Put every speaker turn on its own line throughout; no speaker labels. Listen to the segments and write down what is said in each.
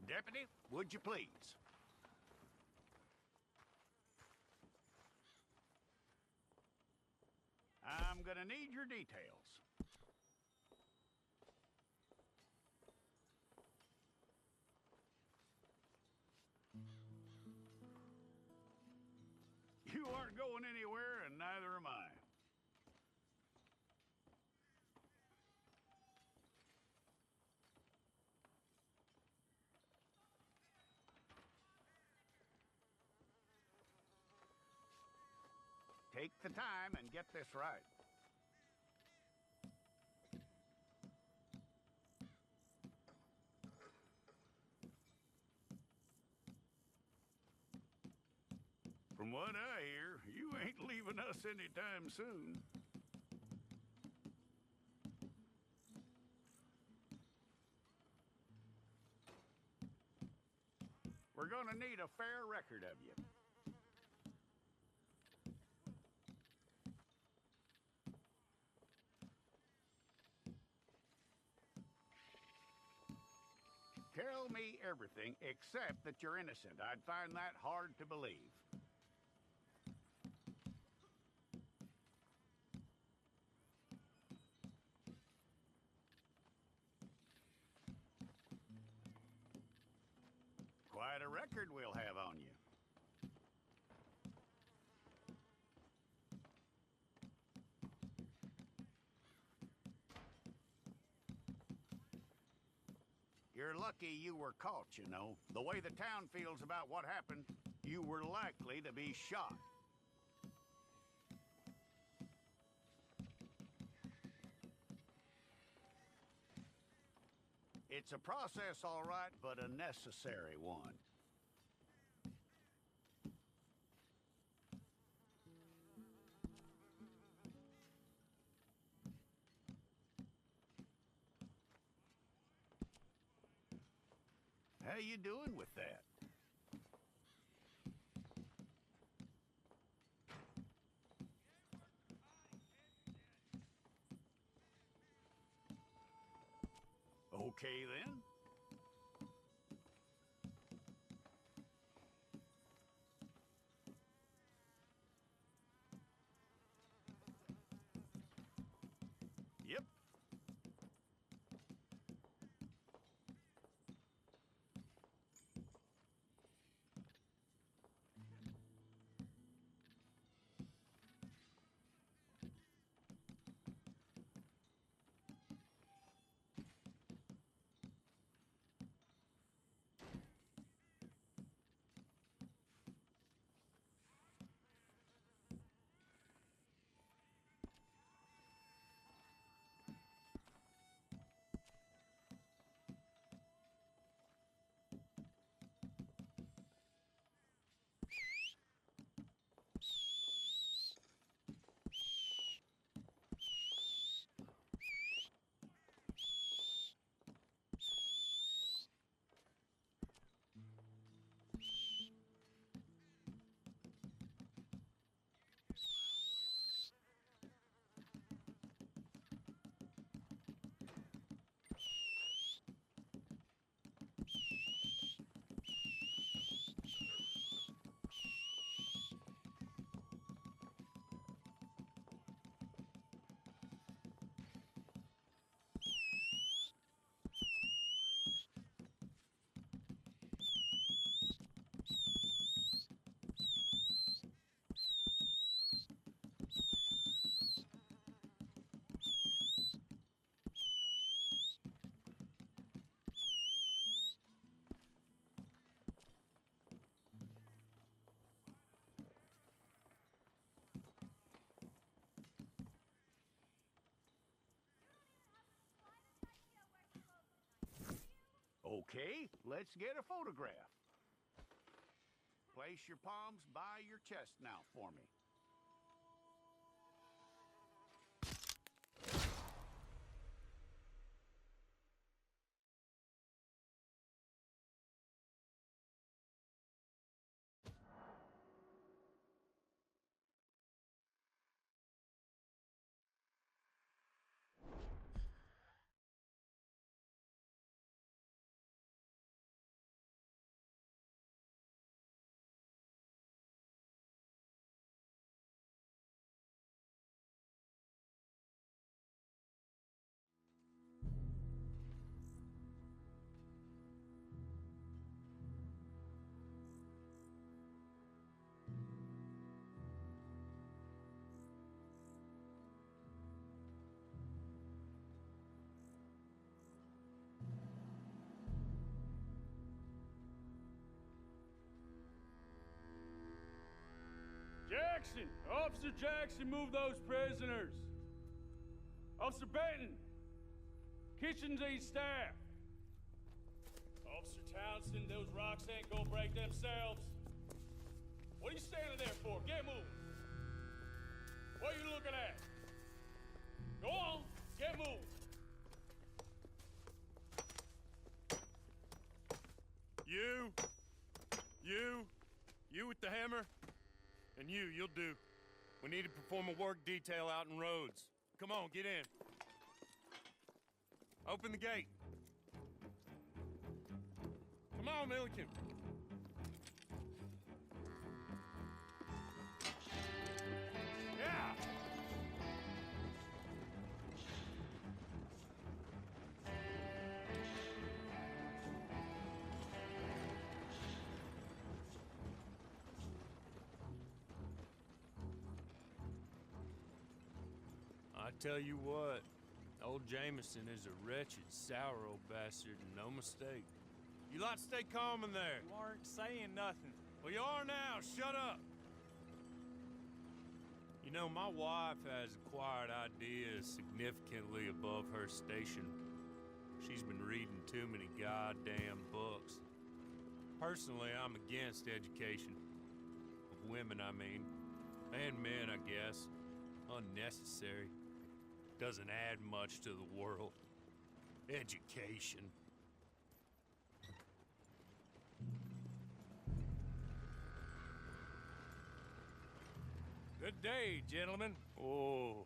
Deputy, would you please? I'm gonna need your details. You aren't going anywhere, and neither am I. Take the time and get this right. From what I hear, you ain't leaving us anytime soon. We're gonna need a fair record of you. Tell me everything except that you're innocent. I'd find that hard to believe. Quite a record we'll have on you. You're lucky you were caught, you know. The way the town feels about what happened, you were likely to be shot. It's a process, all right, but a necessary one. How you doing with that? Okay, then. Yep. Okay, let's get a photograph. Place your palms by your chest now for me.
Officer Jackson, move those prisoners. Officer Benton, kitchen these staff. Officer Townsend, those rocks ain't gonna break themselves. What are you standing there for? Get moving. What are you looking at? Go on, get moving.
You with the hammer? And you'll do. We need to perform a work detail out in Rhodes. Come on, get in. Open the gate. Come on, Milliken. Yeah! I tell you what, old Jameson is a wretched, sour old bastard, and no mistake. You lot stay calm in there.
You aren't saying nothing.
Well, you are now. Shut up. You know, my wife has acquired ideas significantly above her station. She's been reading too many goddamn books. Personally, I'm against education. Of women, I mean. And men, I guess. Unnecessary. Doesn't add much to the world. Education.
Good day, gentlemen.
Oh.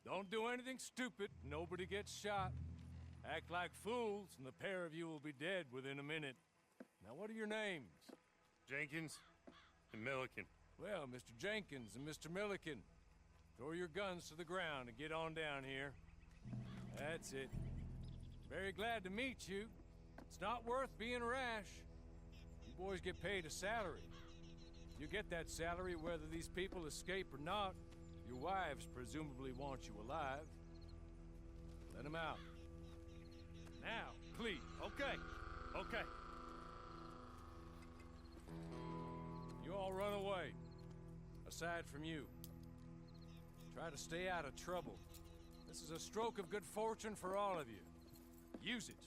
Don't do anything stupid. Nobody gets shot. Act like fools, and the pair of you will be dead within a minute. Now, what are your names?
Jenkins and Milliken.
Well, Mr. Jenkins and Mr. Milliken, throw your guns to the ground and get on down here. That's it. Very glad to meet you. It's not worth being rash. You boys get paid a salary. You get that salary whether these people escape or not. Your wives presumably want you alive. Let them out. Now, please.
Okay.
You all run away. Aside from you. Try to stay out of trouble. This is a stroke of good fortune for all of you. Use it.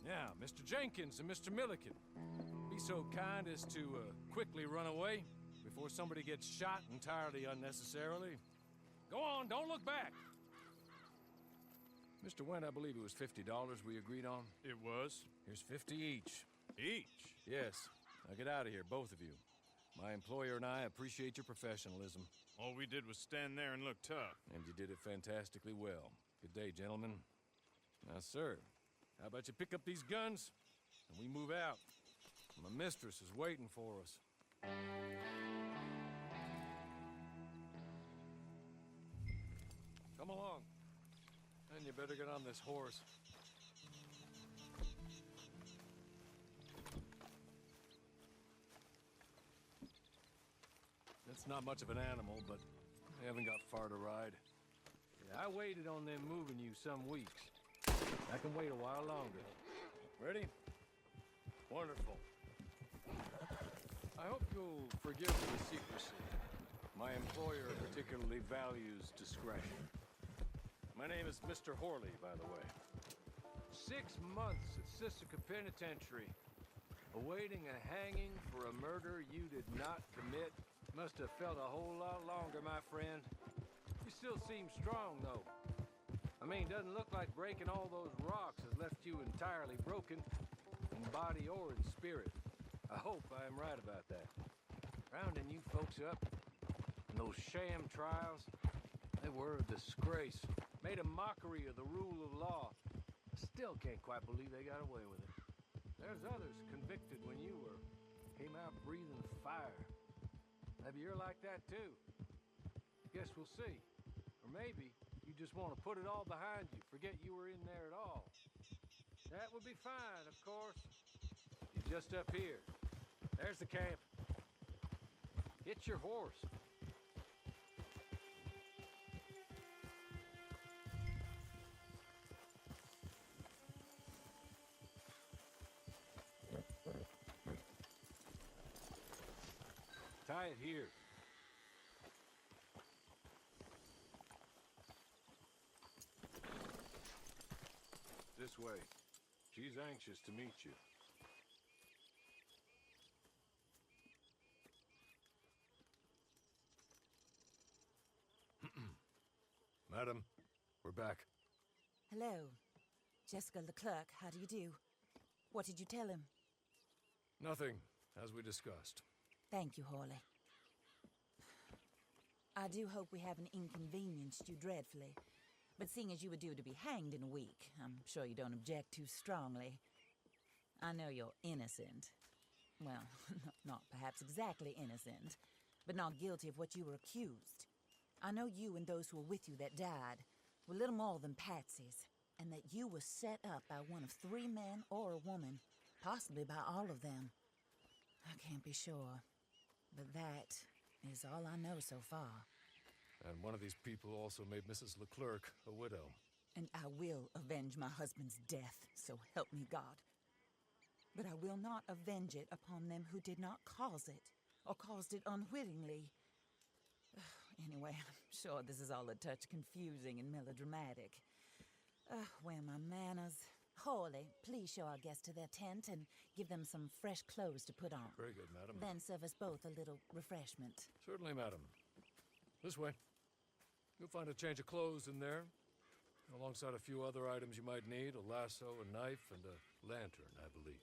Now, Mr. Jenkins and Mr. Milliken, be so kind as to quickly run away before somebody gets shot entirely unnecessarily. Go on, don't look back. Mr. Went, I believe it was $50 we agreed on.
It was.
Here's 50 each.
Each?
Yes. Now get out of here, both of you. My employer and I appreciate your professionalism.
All we did was stand there and look tough.
And you did it fantastically well. Good day, gentlemen. Now, sir, how about you pick up these guns and we move out? My mistress is waiting for us. Come along. And you better get on this horse. It's not much of an animal, but I haven't got far to ride. Yeah, I waited on them moving you some weeks. I can wait a while longer. Ready? Wonderful. I hope you'll forgive the secrecy. My employer particularly values discretion. My name is Mr. Horley, by the way. 6 months at Sisika Penitentiary, awaiting a hanging for a murder you did not commit. Must have felt a whole lot longer, my friend. You still seem strong, though. I mean, doesn't look like breaking all those rocks has left you entirely broken, in body or in spirit. I hope I am right about that. Rounding you folks up, and those sham trials, they were a disgrace. Made a mockery of the rule of law. Still can't quite believe they got away with it. There's others convicted when you were. Came out breathing fire. Maybe you're like that too. Guess we'll see. Or maybe you just want to put it all behind you, forget you were in there at all. That would be fine, of course. You're just up here. There's the camp. Get your horse. Tie it here. This way. She's anxious to meet you. Madam, we're back.
Hello. Jessica Leclerc, how do you do? What did you tell him?
Nothing, as we discussed.
Thank you, Hawley. I do hope we haven't inconvenienced you dreadfully. But seeing as you were due to be hanged in a week, I'm sure you don't object too strongly. I know you're innocent. Well, not perhaps exactly innocent, but not guilty of what you were accused. I know you and those who were with you that died were little more than patsies, and that you were set up by one of 3 men or a woman, possibly by all of them. I can't be sure, but that is all I know so far.
And one of these people also made Mrs. Leclerc a widow.
And I will avenge my husband's death, so help me God. But I will not avenge it upon them who did not cause it, or caused it unwittingly. Anyway, I'm sure this is all a touch confusing and melodramatic. Where are my manners? Hawley, please show our guests to their tent and give them some fresh clothes to put on.
Very good, madam.
Then serve us both a little refreshment.
Certainly, madam. This way. You'll find a change of clothes in there, alongside a few other items you might need, a lasso, a knife, and a lantern, I believe.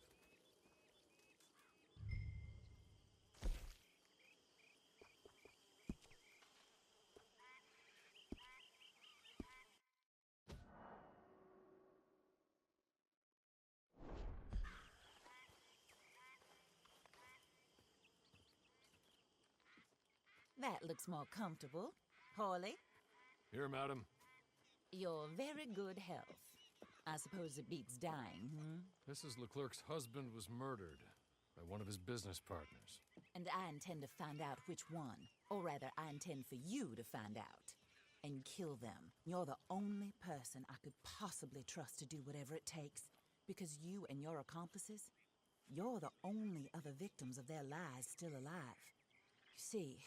That looks more comfortable. Hawley,
Here, madam.
your very good health. I suppose it beats dying,
Mrs. Leclerc's husband was murdered by one of his business partners.
And I intend to find out which one. Or rather, I intend for you to find out. And kill them. You're the only person I could possibly trust to do whatever it takes. Because you and your accomplices, you're the only other victims of their lies still alive. You see,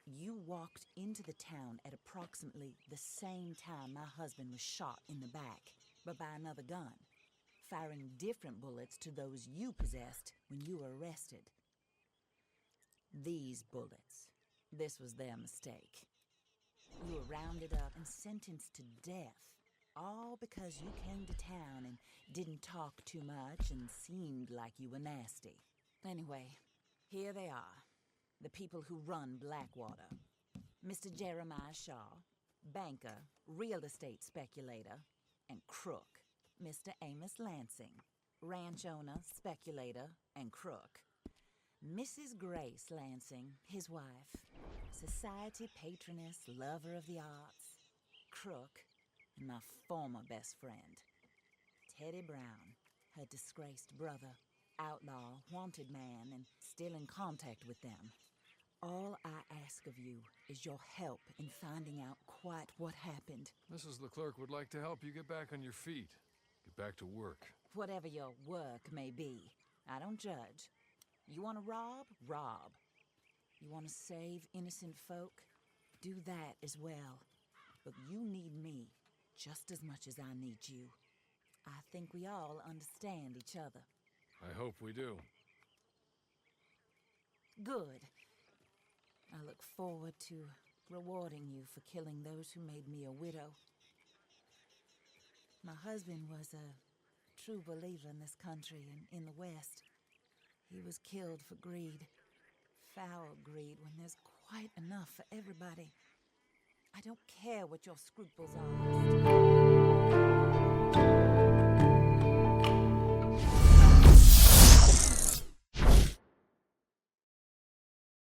you walked into the town at approximately the same time my husband was shot in the back, but by another gun, firing different bullets to those you possessed when you were arrested. These bullets, this was their mistake. You were rounded up and sentenced to death, all because you came to town and didn't talk too much and seemed like you were nasty. Anyway, here they are. The people who run Blackwater. Mr. Jeremiah Shaw, banker, real estate speculator, and crook. Mr. Amos Lansing, ranch owner, speculator, and crook. Mrs. Grace Lansing, his wife, society patroness, lover of the arts, crook, and my former best friend. Teddy Brown, her disgraced brother, outlaw, wanted man, and still in contact with them. All I ask of you is your help in finding out quite what happened.
Mrs. Leclerc would like to help you get back on your feet. Get back to work.
Whatever your work may be, I don't judge. You want to rob? Rob. You want to save innocent folk? Do that as well. But you need me just as much as I need you. I think we all understand each other.
I hope we do.
Good. I look forward to rewarding you for killing those who made me a widow. My husband was a true believer in this country and in the West. He was killed for greed. Foul greed when there's quite enough for everybody. I don't care what your scruples are.